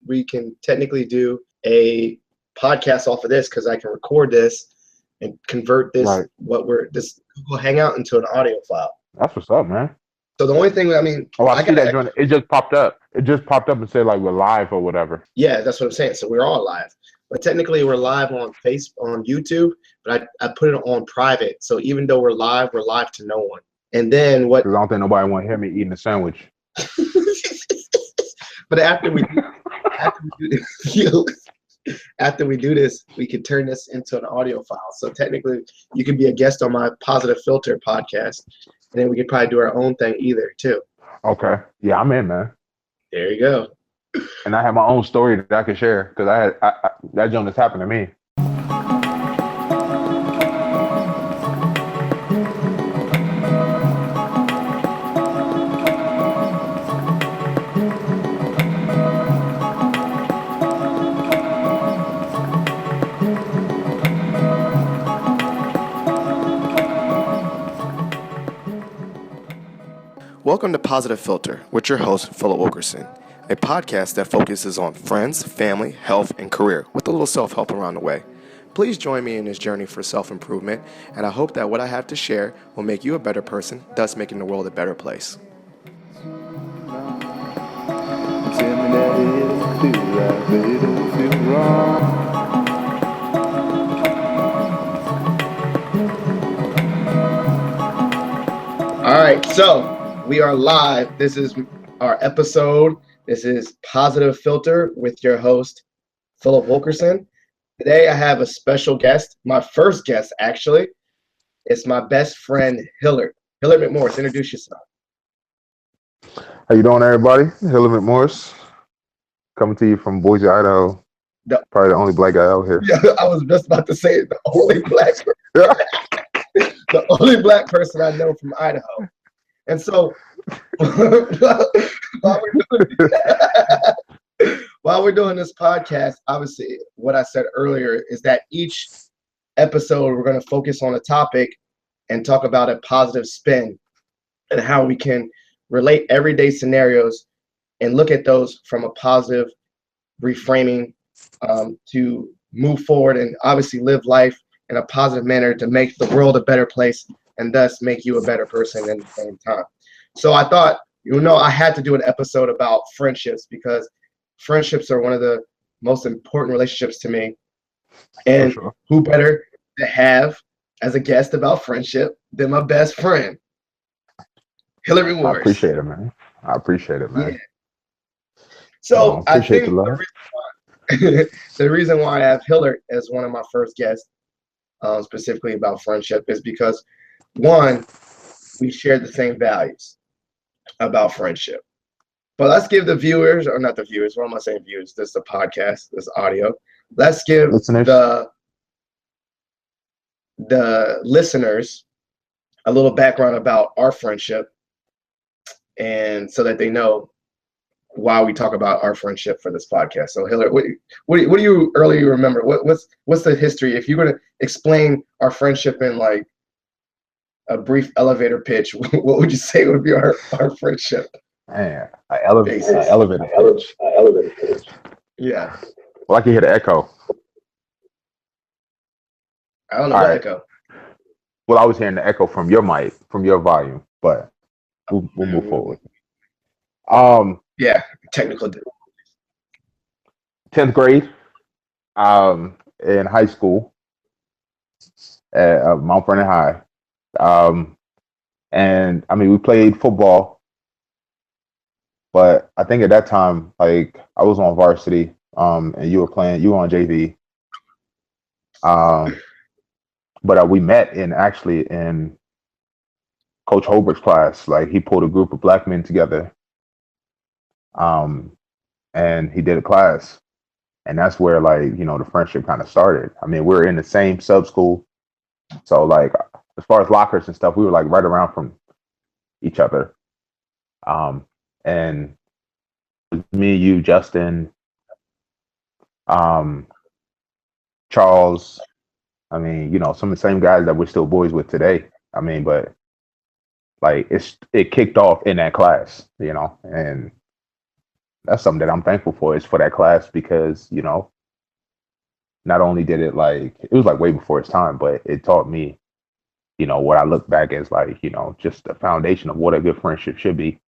we can technically do a podcast off of this because I can record this and convert this this Google Hangout into an audio file. That's what's up, man. So the only thing, I mean, I see that joint. It just popped up. It just popped up and said like we're live or whatever. Yeah, that's what I'm saying. So we're all live, but technically we're live on YouTube. But I put it on private. So even though we're live to no one. And then what? Because I don't think nobody want to hear me eating a sandwich. But after we do this, we can turn this into an audio file. So technically, you can be a guest on my Positive Philter podcast. And then we could probably do our own thing either, too. Okay. Yeah, I'm in, man. There you go. And I have my own story that I can share because that joint has happened to me. Welcome to Positive Philter with your host, Philip Wilkerson, a podcast that focuses on friends, family, health, and career with a little self-help around the way. Please join me in this journey for self-improvement, and I hope that what I have to share will make you a better person, thus making the world a better place. All right, so we are live. This is our episode. This is Positive Philter with your host, Philip Wilkerson. Today I have a special guest, my first guest actually. It's my best friend, Hillard. Hillard McMorris, introduce yourself. How you doing, everybody? Hillard McMorris, coming to you from Boise, Idaho. Probably the only black guy out here. Yeah, I was just about to say it, the only black the only black person I know from Idaho. And so, while we're doing this podcast, obviously, what I said earlier is that each episode we're going to focus on a topic and talk about a positive spin and how we can relate everyday scenarios and look at those from a positive reframing to move forward and obviously live life in a positive manner to make the world a better place and thus make you a better person at the same time. So I thought, I had to do an episode about friendships because friendships are one of the most important relationships to me. And who better to have as a guest about friendship than my best friend, Hillard McMorris. I appreciate it, man. Yeah. So I think the reason why I have Hillard as one of my first guests, specifically about friendship, is because one, we share the same values about friendship. But let's give the viewers, or not the viewers, what am I saying viewers? This is a podcast, this is audio. Let's give the listeners a little background about our friendship, and so that they know why we talk about our friendship for this podcast. So Hillard, what do you earlier remember? What's the history? If you're going to explain our friendship in like a brief elevator pitch, what would you say would be our friendship? Man, elevator pitch. Yeah. Well, I can hear the echo. I don't know the echo. Well, I was hearing the echo from your mic, from your volume, but we'll move forward. Yeah, technical difficulties. 10th grade, in high school at Mount Vernon High. And I mean, we played football, but I think at that time, like I was on varsity, and you were on JV. But we met in Coach Holbert's class. Like he pulled a group of black men together, and he did a class, and that's where the friendship kind of started. I mean, we were in the same sub school, so like as far as lockers and stuff, we were like right around from each other. And me, you, Justin, Charles. I mean, some of the same guys that we're still boys with today. I mean, but like it kicked off in that class, and that's something that I'm thankful for, is for that class, because not only did it was like way before its time, but it taught me what I look back as like just the foundation of what a good friendship should be,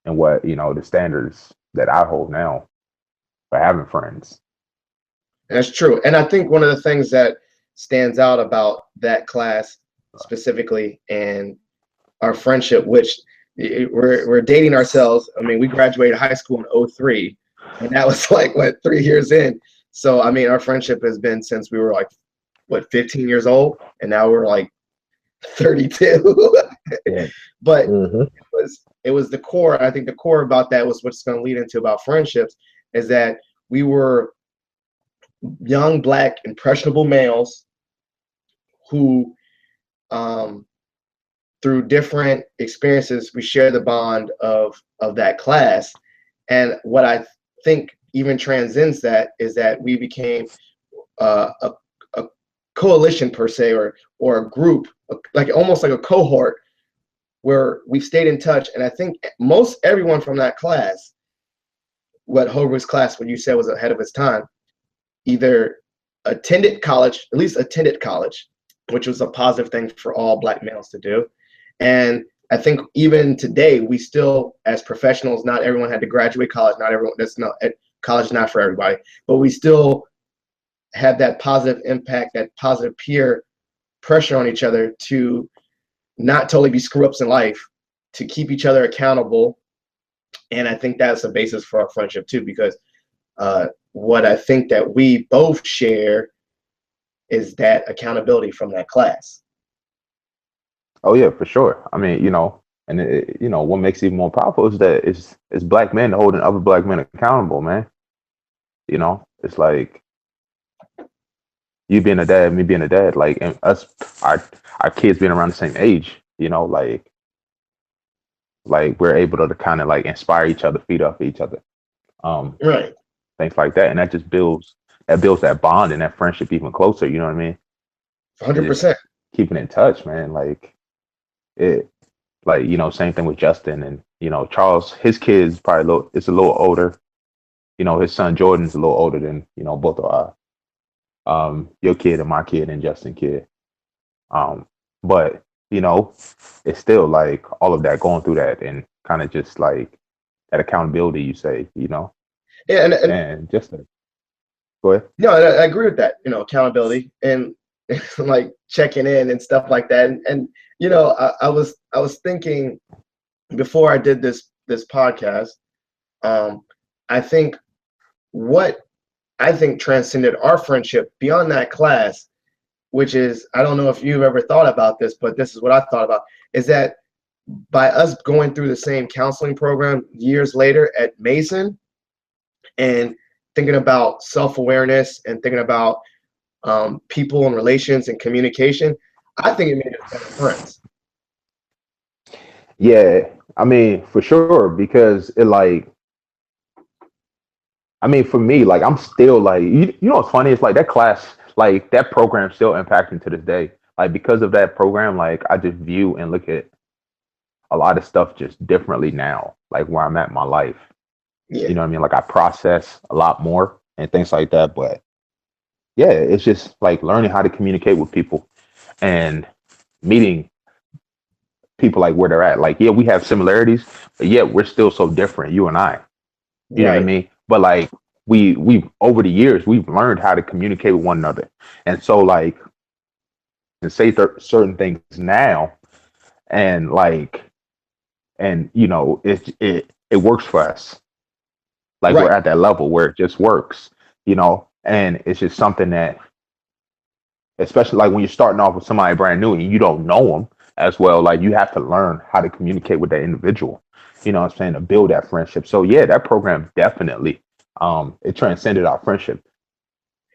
and what the standards that I hold now for having friends. That's true. And I think one of the things that stands out about that class specifically and our friendship, which we're dating ourselves. I mean, we graduated high school in '03, and that was like, what, 3 years in. So, I mean, our friendship has been since we were like, what, 15 years old, and now we're like 32. Yeah. But Hmm. it was the core. I think the core about that was what's going to lead into about friendships, is that we were young, black, impressionable males who, um, through different experiences, we share the bond of that class. And what I think even transcends that is that we became a coalition per se, or a group, like almost like a cohort, where we've stayed in touch. And I think most everyone from that class, what Hogarth's class, what you said was ahead of its time, either attended college, at least attended college, which was a positive thing for all black males to do. And I think even today, we still, as professionals, not everyone had to graduate college. Not everyone, that's not, college is not for everybody, but we still have that positive impact, that positive peer pressure on each other to not totally be screw ups in life, to keep each other accountable. And I think that's the basis for our friendship too, because what I think that we both share is that accountability from that class. Oh yeah, for sure. I mean, and what makes it even more powerful is that it's black men holding other black men accountable, man. It's like you being a dad, me being a dad, like, and our kids being around the same age, like we're able to kind of like inspire each other, feed off each other, um, Right. things like that, and that builds that bond and that friendship even closer. You know what I mean? And just 100%. keeping in touch, man. Like it, like same thing with Justin, and Charles. His kids probably it's a little older. His son Jordan's a little older than both of our your kid and my kid and Justin kid. But it's still like all of that, going through that, and kind of just like that accountability, you say, Yeah, and and just go ahead. no, I agree with that. Accountability and like checking in and stuff like that. And I was thinking before I did this podcast. I think what I think transcended our friendship beyond that class, which is, I don't know if you've ever thought about this, but this is what I thought about, is that by us going through the same counseling program years later at Mason, and thinking about self-awareness and thinking about people and relations and communication, I think it made us better friends. Yeah, I mean, for sure, because I mean, for me, like, I'm still like, what's funny? It's like that class, like that program still impacting to this day. Like, because of that program, like I just view and look at a lot of stuff just differently now, like where I'm at in my life. You Yeah. know what I mean? Like I process a lot more and things like that. But yeah, it's just like learning how to communicate with people and meeting people like where they're at. Like, yeah, we have similarities, but yet we're still so different, you and I. You know what I Right. mean? But like we over the years we've learned how to communicate with one another, and so like and say certain things now, and like and it works for us. Like we're Right. at that level where it just works, and it's just something that, especially like when you're starting off with somebody brand new and you don't know them as well, like you have to learn how to communicate with that individual, what I'm saying, to build that friendship. So yeah, that program definitely, it transcended our friendship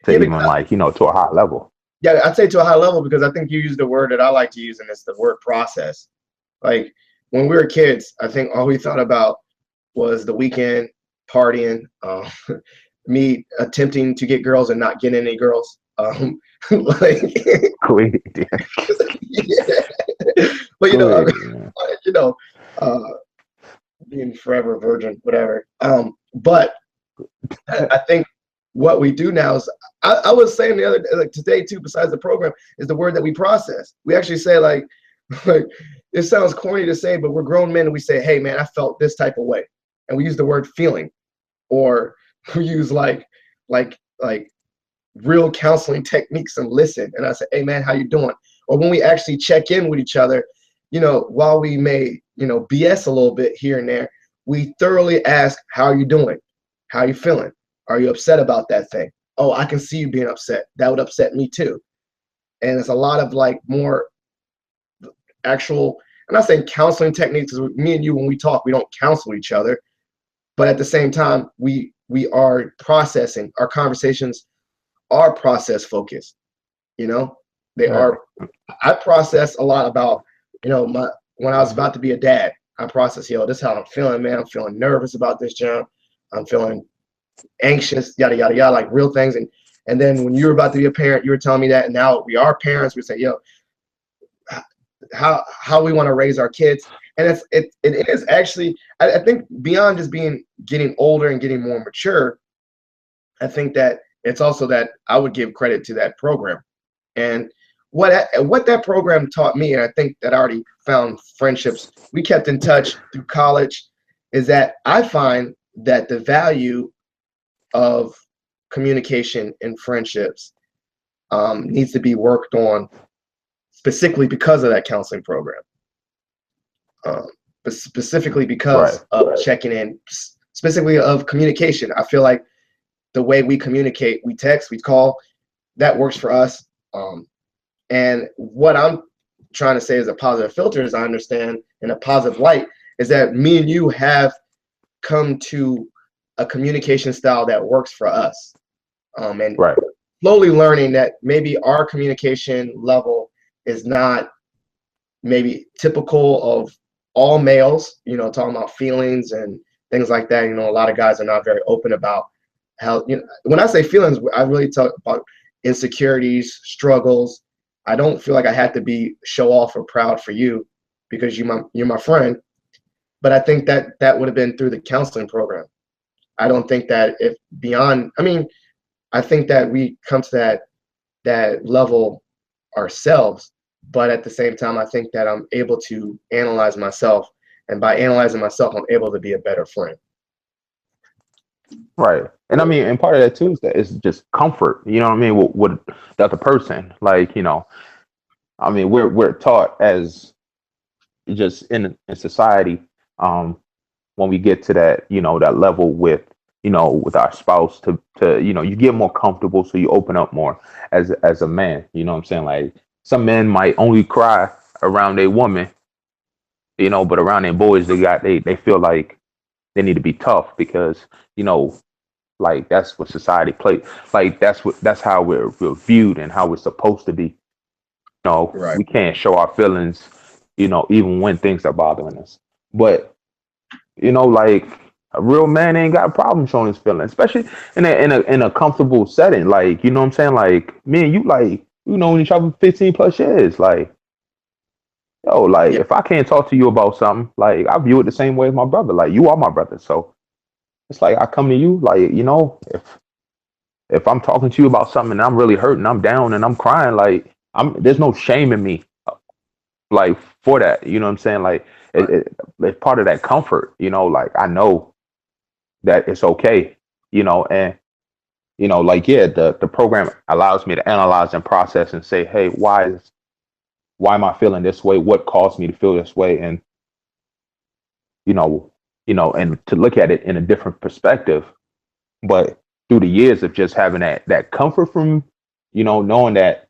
to Yeah, even because like, to a high level. yeah, I'd say to a high level, because I think you used the word that I like to use, and it's the word process. Like when we were kids, I think all we thought about was the weekend, partying, me attempting to get girls and not getting any girls. Like, Quit. yeah. But Quit. Yeah. you know, uh, being forever a virgin, whatever. But I think what we do now is, I was saying the other day, like today too, besides the program, is the word that we process. We actually say like it sounds corny to say, but we're grown men and we say, hey man, I felt this type of way. And we use the word feeling, or we use like real counseling techniques and listen. And I say, hey man, how you doing? Or when we actually check in with each other, while we may, BS a little bit here and there, we thoroughly ask, how are you doing? How are you feeling? Are you upset about that thing? Oh, I can see you being upset. That would upset me too. And it's a lot of like more actual, I'm not saying counseling techniques, because me and you, when we talk, we don't counsel each other. But at the same time, we are processing. Our conversations are process focused. They are. I process a lot about, when I was about to be a dad, I process, this is how I'm feeling, man. I'm feeling nervous about this job. I'm feeling anxious, yada, yada, yada, like real things. And then when you were about to be a parent, you were telling me that, and now we are parents, we say, how we want to raise our kids. And it is actually, I think beyond just getting older and getting more mature, I think that it's also that I would give credit to that program. And what that program taught me, and I think that I already found friendships we kept in touch through college, is that I find that the value of communication in friendships needs to be worked on, specifically because of that counseling program. But specifically because of checking in, specifically of communication. I feel like the way we communicate, we text, we call, that works for us. And what I'm trying to say is a positive filter, as I understand, in a positive light, is that me and you have come to a communication style that works for us. And slowly learning that maybe our communication level is not maybe typical of all males, talking about feelings and things like that. A lot of guys are not very open about how, when I say feelings, I really talk about insecurities, struggles. I don't feel like I had to be show off or proud for you because you're my friend. But I think that would have been through the counseling program. I don't think that I think that we come to that level ourselves. But at the same time, I think that I'm able to analyze myself. And by analyzing myself, I'm able to be a better friend. Right. And and part of that too is that it's just comfort, with the other person. Like, we're taught as just in society, when we get to that, that level with our spouse to you get more comfortable, so you open up more as a man. You know what I'm saying? Like, some men might only cry around a woman, but around their boys, they feel like they need to be tough because, like that's what society plays. Like that's how we're viewed and how we're supposed to be. We can't show our feelings, even when things are bothering us. But like a real man ain't got a problem showing his feelings, especially in a comfortable setting. Like, you know what I'm saying? Like, me and you, like, when you travel 15 plus years, like, if I can't talk to you about something, like, I view it the same way as my brother. Like, you are my brother. So it's like I come to you, like, if I'm talking to you about something and I'm really hurting, I'm down and I'm crying, like, there's no shame in me, like, for that. You know what I'm saying? Like, it's part of that comfort, like, I know that it's okay, and like, the program allows me to analyze and process and say, hey, why am I feeling this way? What caused me to feel this way? And and to look at it in a different perspective. But through the years of just having that comfort from, knowing that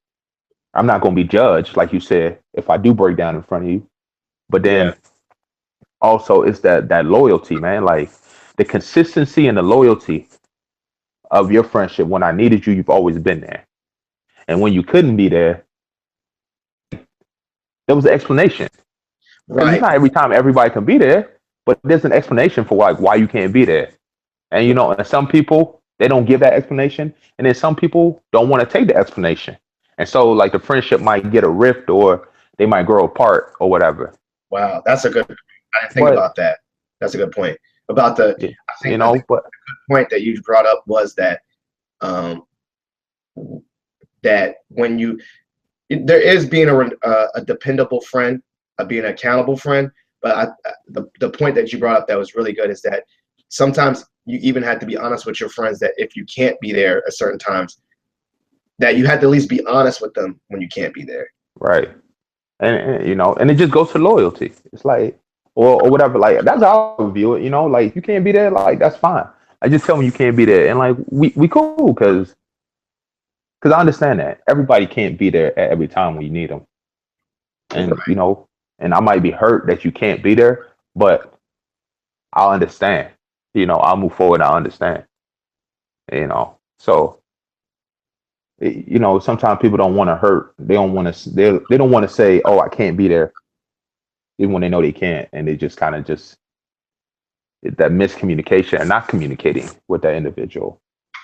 I'm not going to be judged, like you said, if I do break down in front of you. But then also it's that loyalty, man, like the consistency and the loyalty of your friendship. When I needed you, you've always been there. And when you couldn't be there, there was an explanation. Right. It's not every time everybody can be there, but there's an explanation for like why you can't be there. And and some people, they don't give that explanation, and then some people don't want to take the explanation. And so like the friendship might get a rift, or they might grow apart or whatever. Wow, that's a good. I didn't think about that. That's a good point. About the, Yeah, I think, you know, but point that you brought up was that um, that when you there is being a dependable friend, being an accountable friend. But the point that you brought up that was really good is that sometimes you even have to be honest with your friends that if you can't be there at certain times, that you have to at least be honest with them when you can't be there. right. And you know, and it just goes to loyalty. It's like, or whatever. Like that's how I view it. You know, like you can't be there. Like that's fine. I just tell me you can't be there, and like we cool because I understand that everybody can't be there at every time when you need them, and you know, and I might be hurt that you can't be there, but I'll understand. You know, I'll move forward. I understand. You know, so you know, sometimes people don't want to hurt. They don't want to. They don't want to say, "Oh, I can't be there," even when they know they can't, and they just kind of just that miscommunication and not communicating with that individual,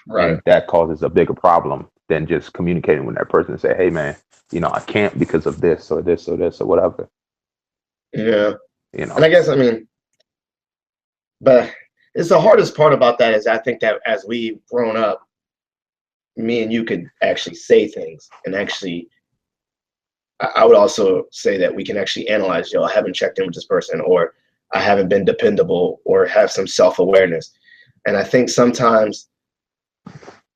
Right. and that causes a bigger problem than just communicating with that person and say, "Hey, man, you know, I can't because of this or this or this or whatever." Yeah. You know, And I guess, I mean, but it's the hardest part about that is I think that as we've grown up, me and you could actually say things and actually, I would also say that we can actually analyze, yo, I haven't checked in with this person, or I haven't been dependable, or have some self-awareness. And I think sometimes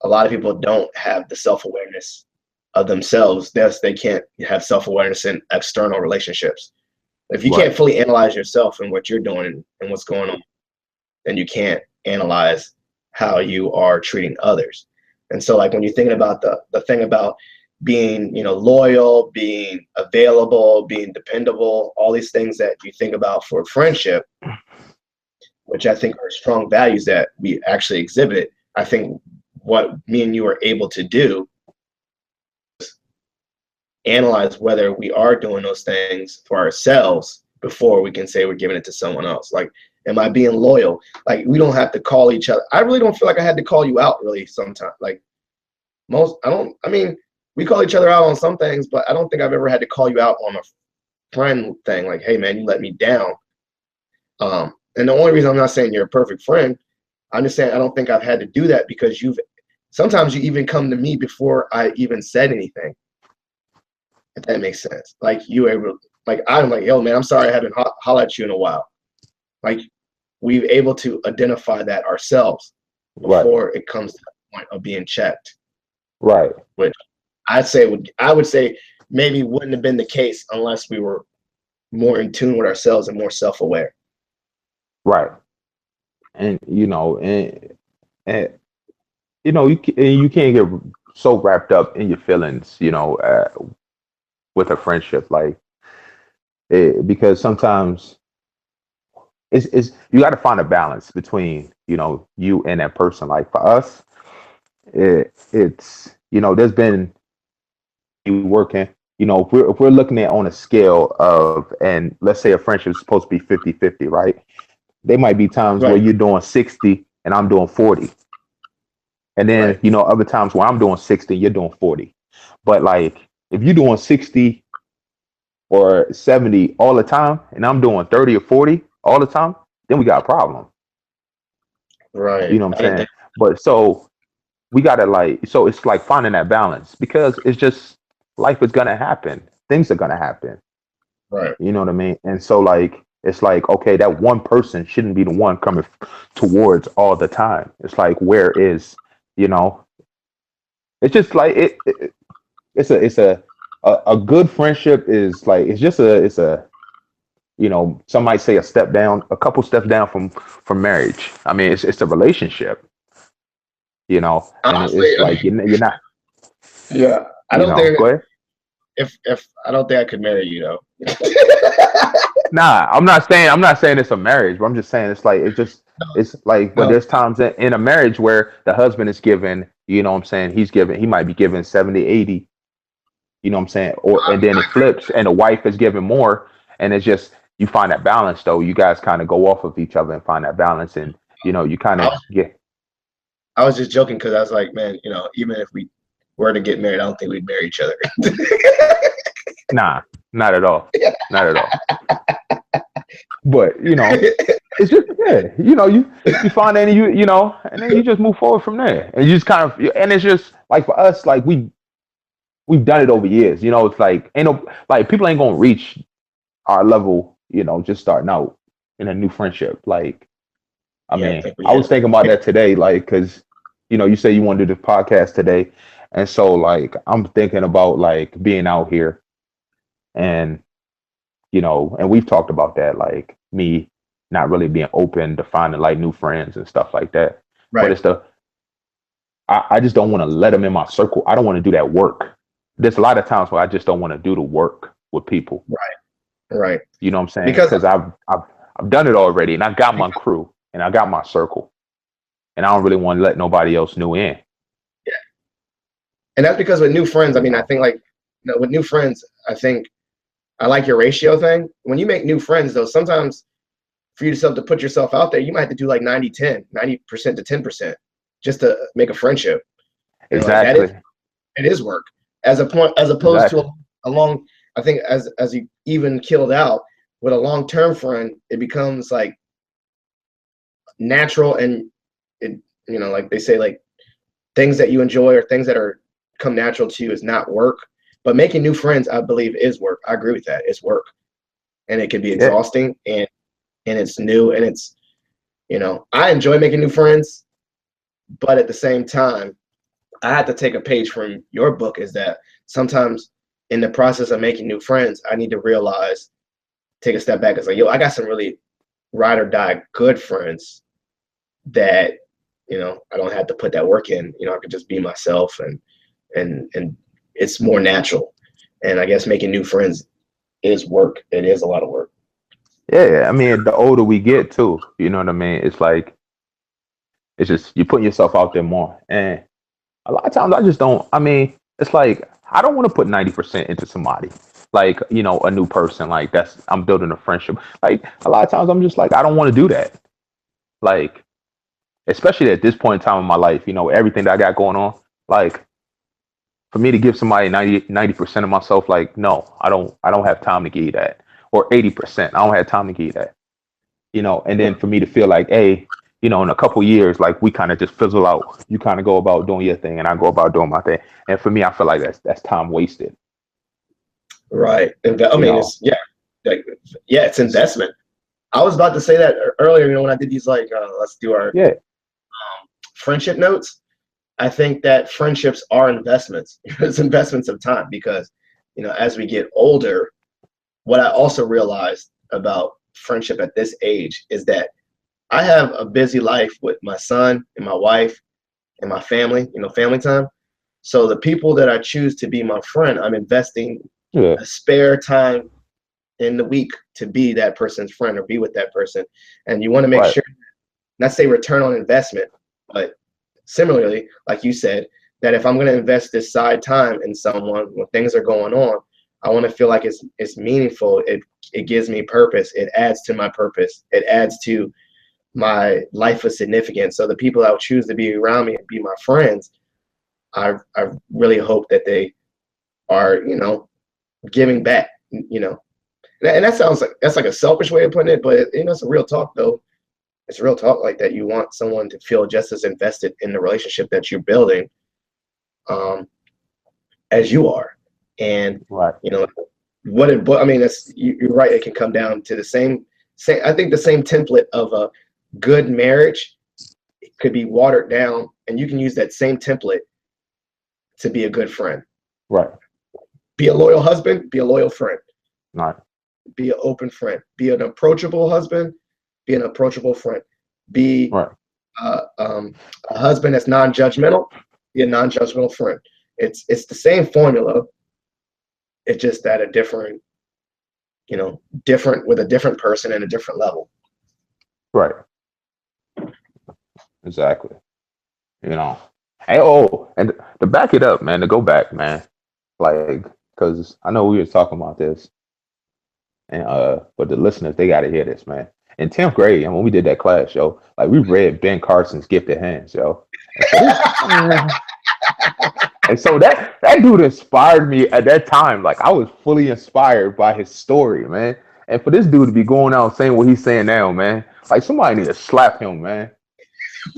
a lot of people don't have the self-awareness of themselves. They can't have self-awareness in external relationships. If you right, can't fully analyze yourself and what you're doing and what's going on, then you can't analyze how you are treating others. And so, like when you're thinking about the thing about being, loyal, being available, being dependable, all these things that you think about for friendship, which I think are strong values that we actually exhibit. I think what me and you are able to do is analyze whether we are doing those things for ourselves before we can say we're giving it to someone else. Like, am I being loyal? Like, we don't have to call each other. I really don't feel like I had to call you out really sometimes. Like I mean, we call each other out on some things, but I don't think I've ever had to call you out on a friend thing. Like, hey man, you let me down. And the only reason I'm not saying you're a perfect friend, I'm just saying I don't think I've had to do that because sometimes you even come to me before I even said anything. If that makes sense. Like I'm like, yo man, I'm sorry I haven't hollered at you in a while. Like we're able to identify that ourselves right, before it comes to the point of being checked. right, Which I would say maybe wouldn't have been the case unless we were more in tune with ourselves and more self-aware. right. And you can't get so wrapped up in your feelings, with a friendship, like because sometimes it's you got to find a balance between you and that person. Like for us, it's there's been you working. If we're looking at on a scale of, and let's say a friendship is supposed to be 50-50, right? There might be times where Right. you're doing 60 and I'm doing 40. And then, Right. other times where I'm doing 60, you're doing 40. But like if you're doing 60 or 70 all the time and I'm doing 30 or 40 all the time, then we got a problem. You Right. know what I I'm didn't saying? think. But so we gotta so it's like finding that balance because it's just life is gonna happen. Things are gonna happen. Right. You know what I mean? And so like it's like, okay, that one person shouldn't be the one coming towards all the time. It's like where is, you know, it's just like it's a good friendship is like it's a some might say a step down, a couple steps down from marriage. I mean, it's a relationship, and Honestly, it's like you're not, yeah. I don't think go ahead. if I don't think I could marry you though. Nah, I'm not saying it's a marriage, but I'm just saying it's like, but No, there's times in a marriage where the husband is given, what I'm saying, he might be given 70, 80, what I'm saying, and then it flips and the wife is given more, and it's just you find that balance though. You guys kind of go off of each other and find that balance, and you kind I of was, get. I was just joking because I was like, man, even if we were to get married, I don't think we'd marry each other. Nah, not at all, not at all. But it's just you find that and then you just move forward from there, and you just kind of and it's just like for us, like we've done it over years. It's like ain't no like people ain't gonna reach our level, just starting out in a new friendship. Like, I Yeah, I mean, think we I hit was thinking about that today, like, because you say you want to do this podcast today, and so like I'm thinking about like being out here, and and we've talked about that, like me not really being open to finding like new friends and stuff like that. But right, it's I just don't want to let them in my circle. I don't want to do that work. There's a lot of times where I just don't want to do the work with people. right. You know what I'm saying? Because Because I've done it already, and I got my crew, and I got my circle, and I don't really want to let nobody else new in. yeah, and that's because with new friends, I You mean, I know? think like with new friends, I think I like your ratio thing. When you make new friends, though, sometimes for yourself to put yourself out there, you might have to do like 90% to 10% just to make a friendship. And like that Exactly. it is work. As opposed to Exactly. a long, I think as you even killed out with a long-term friend, it becomes like natural and it, like they say, like things that you enjoy or things that are come natural to you is not work. But making new friends, I believe, is work. I agree with that. It's work. And it can be Yeah. exhausting and it's new and it's I enjoy making new friends, but at the same time I had to take a page from your book is that sometimes in the process of making new friends I need to realize, take a step back. It's like, yo, I got some really ride or die good friends that I don't have to put that work in. I could just be myself and it's more natural. And I guess making new friends is work. It is a lot of work. Yeah. I mean, the older we get too, you know what I mean? It's like it's just you're putting yourself out there more. And a lot of times I just don't. I mean, it's like I don't want to put 90% into somebody. Like, a new person. Like I'm building a friendship. Like a lot of times I'm just like, I don't want to do that. Like, especially at this point in time in my life, everything that I got going on. Like for me to give somebody 90% of myself, like, no, I don't have time to give you that. Or 80%. I don't have time to give you that. And then for me to feel like, hey, in a couple years, like we kind of just fizzle out. You kind of go about doing your thing, and I go about doing my thing. And for me, I feel like that's time wasted. Right. And I You mean, know, it's like, it's investment. I was about to say that earlier, when I did these, like, let's do our yeah, friendship notes. I think that friendships are investments. It's investments of time because, as we get older, what I also realized about friendship at this age is that I have a busy life with my son and my wife and my family, family time. So the people that I choose to be my friend, I'm investing yeah, a spare time in the week to be that person's friend or be with that person. And you want to make right, sure, not say return on investment, but similarly, like you said, that if I'm going to invest this side time in someone when things are going on, I want to feel like it's meaningful. It gives me purpose. It adds to my purpose. It adds to my life of significance. So the people I would choose to be around me and be my friends, I really hope that they are, giving back, and that sounds like that's like a selfish way of putting it, but it's a real talk though. It's real talk like that. You want someone to feel just as invested in the relationship that you're building, um, as you are. And right, you know I mean, you're right. It can come down to the same. I think the same template of a good marriage could be watered down, and you can use that same template to be a good friend. right, Be a loyal husband. Be a loyal friend. right, Be an open friend. Be an approachable husband. Be an approachable friend. Be right. a husband that's non-judgmental. Be a non-judgmental friend. It's the same formula. It's just at a different, different with a different person and a different level. Right. Exactly. You know. Hey, oh, and to back it up, man, to go back, man, like, because I know we were talking about this, and but the listeners, they got to hear this, man. In 10th grade, and when we did that class, yo, like we read Ben Carson's Gifted Hands, yo, and so this, and so that dude inspired me at that time. Like I was fully inspired by his story, man. And for this dude to be going out saying what he's saying now, man, like somebody need to slap him, man.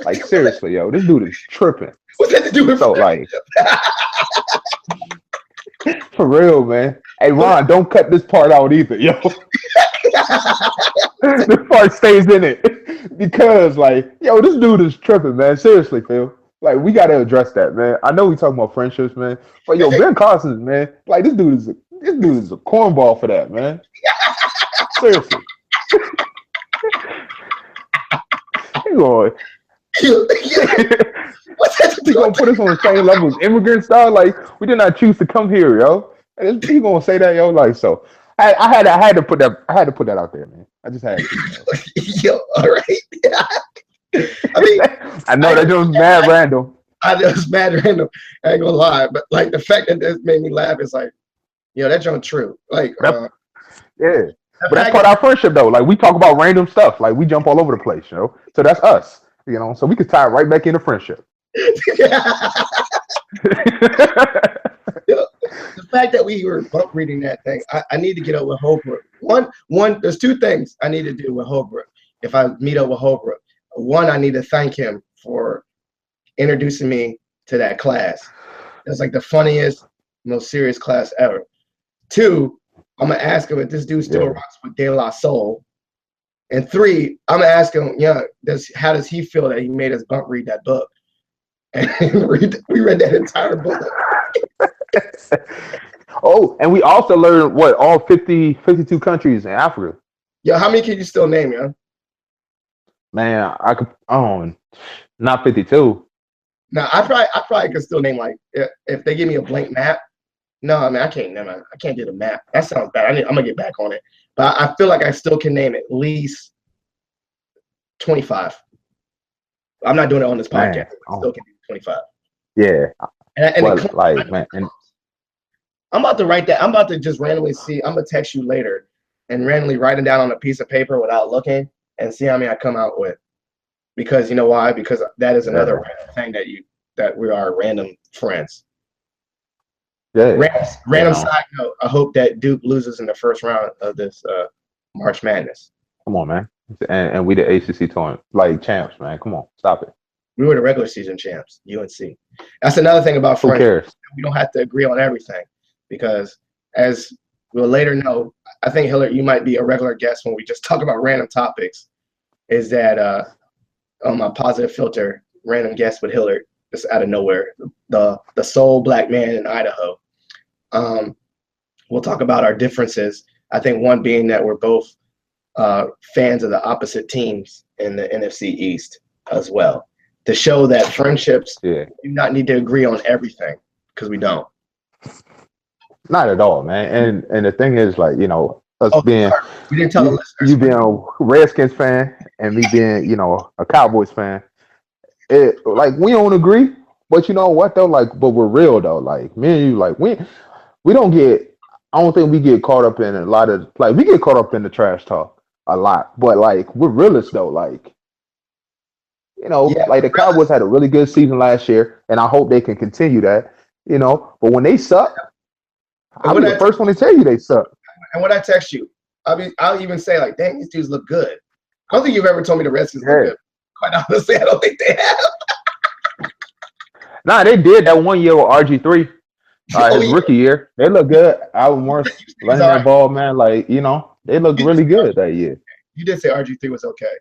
Like seriously, yo, this dude is tripping. What's that to do with So like, for real, man. Hey Ron, don't cut this part out either, yo. This part stays in it because, like, yo, this dude is tripping, man. Seriously, Phil. Like, we gotta address that, man. I know we talking about friendships, man, but yo, Ben Carson, man, like this dude is a cornball for that, man. Seriously. He going, What's that to he do gonna with put us on the same level as immigrants, dog. Like, we did not choose to come here, yo. And he gonna say that, yo. Like, so I had to put that out there, man. I just had to. Yo, all right. I mean, I know that was mad random. I know it's mad random. I ain't gonna lie, but like the fact that this made me laugh is like, yo, that's true. Like, yeah. But that's part of our friendship, though. Like, we talk about random stuff. Like, we jump all over the place, you know? So that's us, you know? So we can tie it right back into friendship. The fact that we were bump reading that thing, I need to get up with Holbrook. One, there's two things I need to do with Holbrook. If I meet up with Holbrook, one, I need to thank him for introducing me to that class. It's like the funniest, most serious class ever. Two, I'm gonna ask him if this dude still rocks with De La Soul. And three, I'm gonna ask him, how does he feel that he made us bump read that book? And we read that entire book. Oh, and we also learned what all 52 countries in Africa. Yo, how many can you still name, yo? Man, I could not 52. No, I probably could still name, like, if they give me a blank map. No, I mean I can't get a map. That sounds bad. I'm gonna get back on it. But I feel like I still can name at least 25. I'm not doing it on this podcast. Man, I still can do 25. Yeah. Man, I'm about to write that. I'm about to just randomly see. I'm gonna text you later and randomly write it down on a piece of paper without looking and see how many I come out with. Because you know why? Because that is another random thing that we are random friends. Yeah. Random side note. I hope that Duke loses in the first round of this March Madness. Come on, man. And we the ACC tournament, like champs, man. Come on, stop it. We were the regular season champs, UNC. That's another thing about friends. Who cares? We don't have to agree on everything because, as we'll later know, I think Hillard, you might be a regular guest when we just talk about random topics. Is that on my positive filter, random guest with Hillard, just out of nowhere, the sole black man in Idaho. We'll talk about our differences. I think one being that we're both fans of the opposite teams in the NFC East as well, to show that friendships do not need to agree on everything, because we don't. Not at all, man. And the thing is, like, you know, us being you didn't tell the listeners. You being a Redskins fan and me being, you know, a Cowboys fan. It like we don't agree, but you know what though? Like, but we're real though. Like me and you, like we don't get. I don't think we get caught up in a lot of like we get caught up in the trash talk a lot, but like we're realists though. Like, you know, like the Cowboys had a really good season last year, and I hope they can continue that. You know, but when they suck, I'll be the first one to tell you they suck. And when I text you, I'll even say like, "Dang, these dudes look good." I don't think you've ever told me the Redskins look good. Quite honestly, I don't think they have. Nah, they did that 1 year with RG3. His rookie year. They look good. Alvin Morris letting that ball, man. Like, you know, they look really good that year. You did say RG3 was okay.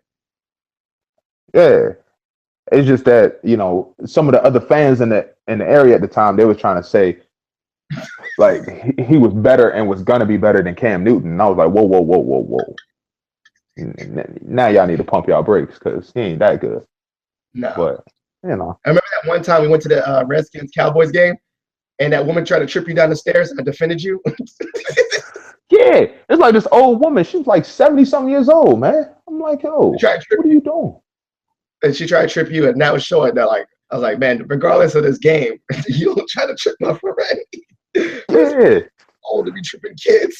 Yeah. It's just that, you know, some of the other fans in the area at the time, they were trying to say, like, he was better and was going to be better than Cam Newton. And I was like, whoa. Now y'all need to pump y'all brakes because he ain't that good. No. But, you know. I remember that one time we went to the Redskins-Cowboys game, and that woman tried to trip you down the stairs, and I defended you. Yeah. It's like this old woman. She's like 70-something years old, man. I'm like, yo, what are you doing? And she tried to trip you, and that was showing that, like, I was like, man, regardless of this game, you don't try to trip my friend. Yeah. Old to be tripping kids.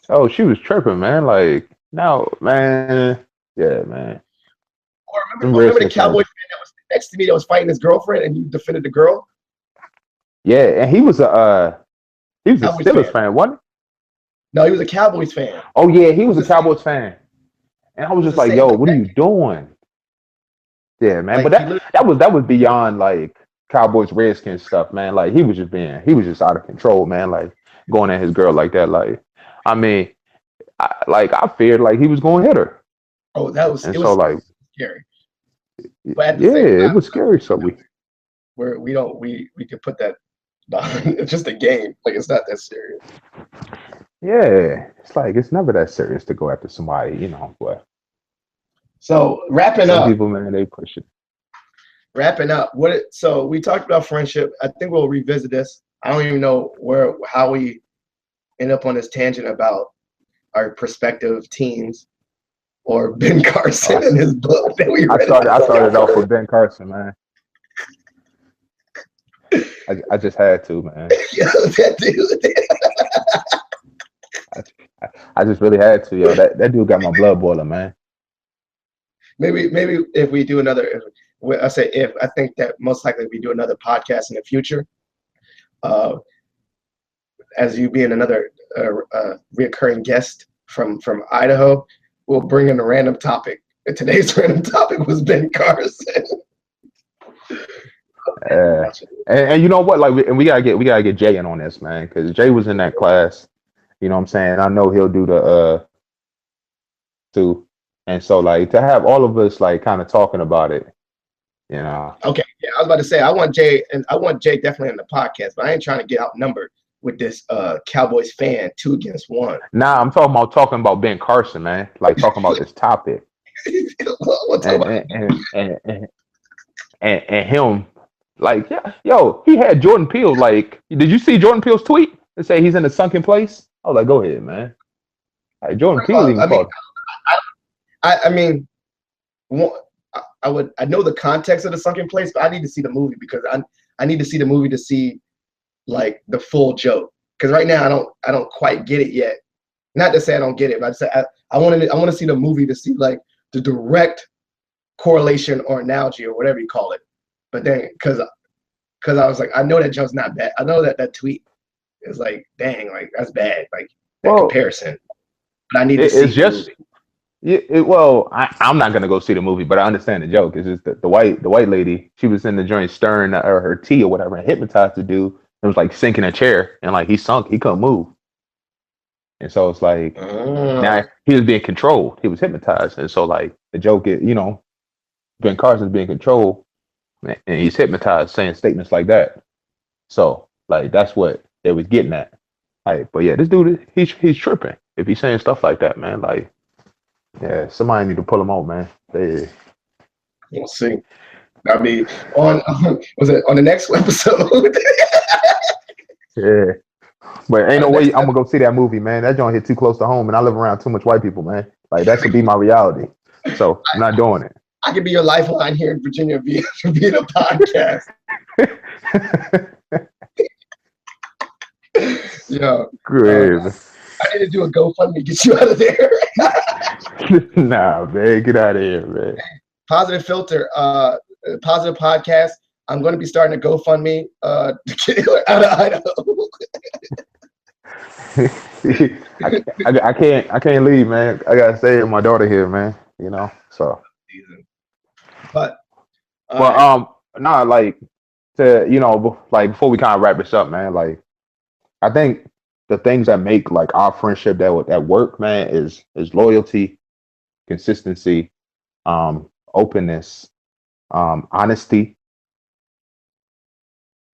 Oh, she was tripping, man. Like, no, man. Yeah, man. Or remember the Cowboy fan that was next to me that was fighting his girlfriend, and you defended the girl? Yeah, and he was a Steelers fan, wasn't No, he was a Cowboys fan. Oh yeah, he It was was a the same. Cowboys fan, and I It was was just the like, same "Yo, thing. what are you doing?" Yeah, man. But Like he that literally. that was beyond like Cowboys Redskins stuff, man. Like he was just out of control, man. Like going at his girl like that. Like, I mean, I feared like he was going to hit her, Oh, that was and it so was like, scary. But at the yeah, same it time, was scary. So we don't we could put that behind. It's just a game. Like it's not that serious. yeah, it's like it's never that serious to go after somebody, but So wrapping some up, people, man, they push it. so we talked about friendship. I think we'll revisit this. I don't even know how we end up on this tangent about our prospective teams or Ben Uh, Carson and his book that we I read started. I about. started off with Ben Carson, man. I just had to, man. Yo, that dude. I, I just really had to, yo. That dude got my blood boiling, man. Maybe if we do another, I say if, I think that most likely we do another podcast in the future. Uh, as you being another reoccurring guest from Idaho, we'll bring in a random topic. And today's random topic was Ben Carson. Uh, and you know what? Like, and we gotta get Jay in on this, man, because Jay was in that class. You know what I'm saying? I know he'll do the too, and so like to have all of us like kind of talking about it, you know. Okay, yeah, I was about to say I want Jay definitely on the podcast, but I ain't trying to get outnumbered with this Cowboys fan 2-1. Nah, I'm talking about Ben Carson, man. Like talking about this topic We'll talk and about and him. Like, yeah, yo, he had Jordan Peele. Like, did you see Jordan Peele's tweet and say he's in a sunken place? I was like, go ahead, man. Like, Jordan Peele even I mean, called. I mean, I know the context of the sunken place, but I need to see the movie because I need to see the movie to see like the full joke. Because right now I don't quite get it yet. Not to say I don't get it, but I want to see the movie to see like the direct correlation or analogy or whatever you call it. But then because I was like, I know that joke's not bad. I know that tweet is like, dang, like that's bad, like that Well, comparison. But I need to see it's the just movie. well, I'm not gonna go see the movie, but I understand the joke. It's just that the white lady, she was in the joint stirring her tea or whatever, and hypnotized the dude. It was like sinking a chair, and like he sunk, he couldn't move, and so it's like now he was being controlled. He was hypnotized, and so like the joke is, Ben Carson's being controlled, and he's hypnotized, saying statements like that. So like that's what they was getting at. Like, but yeah, this dude, he's tripping if he's saying stuff like that, man. Like, yeah, somebody need to pull him out, man. We'll see. I mean, on was it on the next episode? Yeah, but ain't On no the way next I'm gonna go see that movie, man. That joint hit too close to home, and I live around too much white people, man. Like that should be my reality. So I'm not doing it. I could be your lifeline here in Virginia via a podcast. Yeah, Great. I need to do a GoFundMe to get you out of there. Nah, man, get out of here, man. Positive Filter, positive podcast. I'm going to be starting a GoFundMe to get Hillard out of Idaho. I can't leave, man. I gotta stay with my daughter here, man. So. But Well, nah, like like before we kind of wrap this up, man. Like, I think the things that make like our friendship that work, man, is loyalty, consistency, openness, honesty,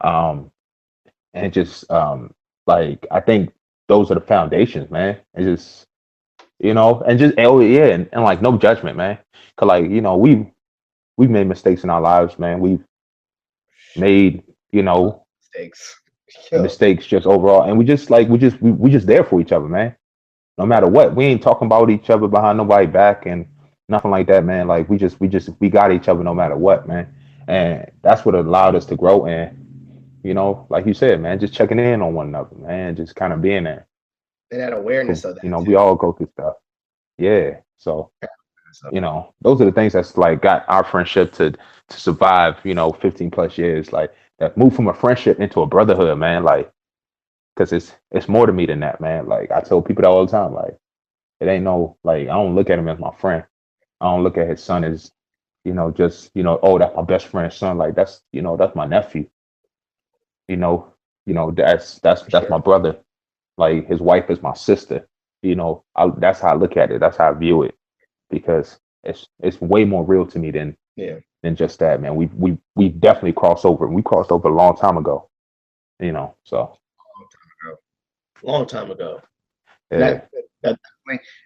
and just like I think those are the foundations, man. And just and just yeah, and like no judgment, man. Cause like we've made mistakes in our lives, man. We've made mistakes. mistakes just overall, and we just there for each other, man. No matter what, we ain't talking about each other behind nobody back and nothing like that, man. Like we got each other no matter what, man. And that's what allowed us to grow. And like you said, man, just checking in on one another, man, just kind of being there. And that awareness of that. We all go through stuff. Yeah. So, those are the things that's like got our friendship to survive, 15 plus years. Like that moved from a friendship into a brotherhood, man. Like because it's more to me than that, man. Like I tell people that all the time. Like it ain't no like I don't look at him as my friend. I don't look at his son as just oh, that's my best friend's son. Like that's my nephew. You know, that's my Sure. brother. Like his wife is my sister. That's how I look at it. That's how I view it because it's way more real to me Yeah. than just that, man. We definitely crossed over. We crossed over a long time ago. So Long time ago. And yeah, that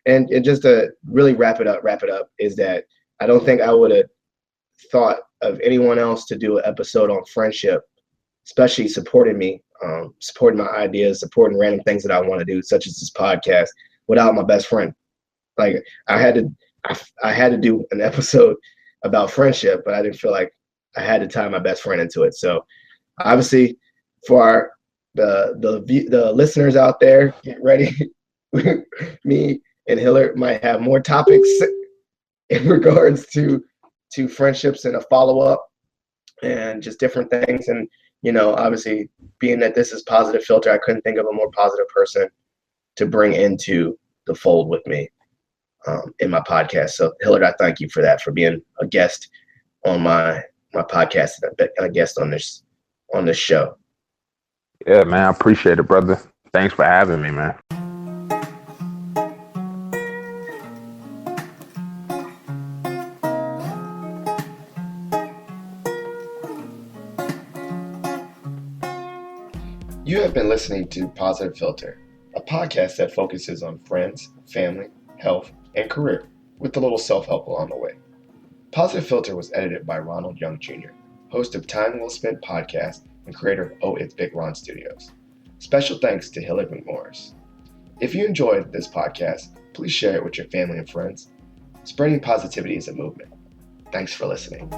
and just to really wrap it up is that I don't think I would have thought of anyone else to do an episode on friendship, especially supporting me, supporting my ideas, supporting random things that I want to do, such as this podcast, without my best friend. Like I had to do an episode about friendship, but I didn't feel like I had to tie my best friend into it. So obviously, for the listeners out there, get ready. Me and Hillard might have more topics in regards to friendships and a follow up and just different things. And obviously, being that this is Positive Filter, I couldn't think of a more positive person to bring into the fold with me in my podcast. So Hillard, I thank you for that, for being a guest on my podcast and a guest on this show. yeah, man. I appreciate it, brother. Thanks for having me, man. You have been listening to Positive Filter, a podcast that focuses on friends, family, health, and career, with a little self-help along the way. Positive Filter was edited by Ronald Young Jr., host of Time Well Spent podcast and creator of Oh It's Big Ron Studios. Special thanks to Hillard McMorris. If you enjoyed this podcast, please share it with your family and friends. Spreading positivity is a movement. Thanks for listening.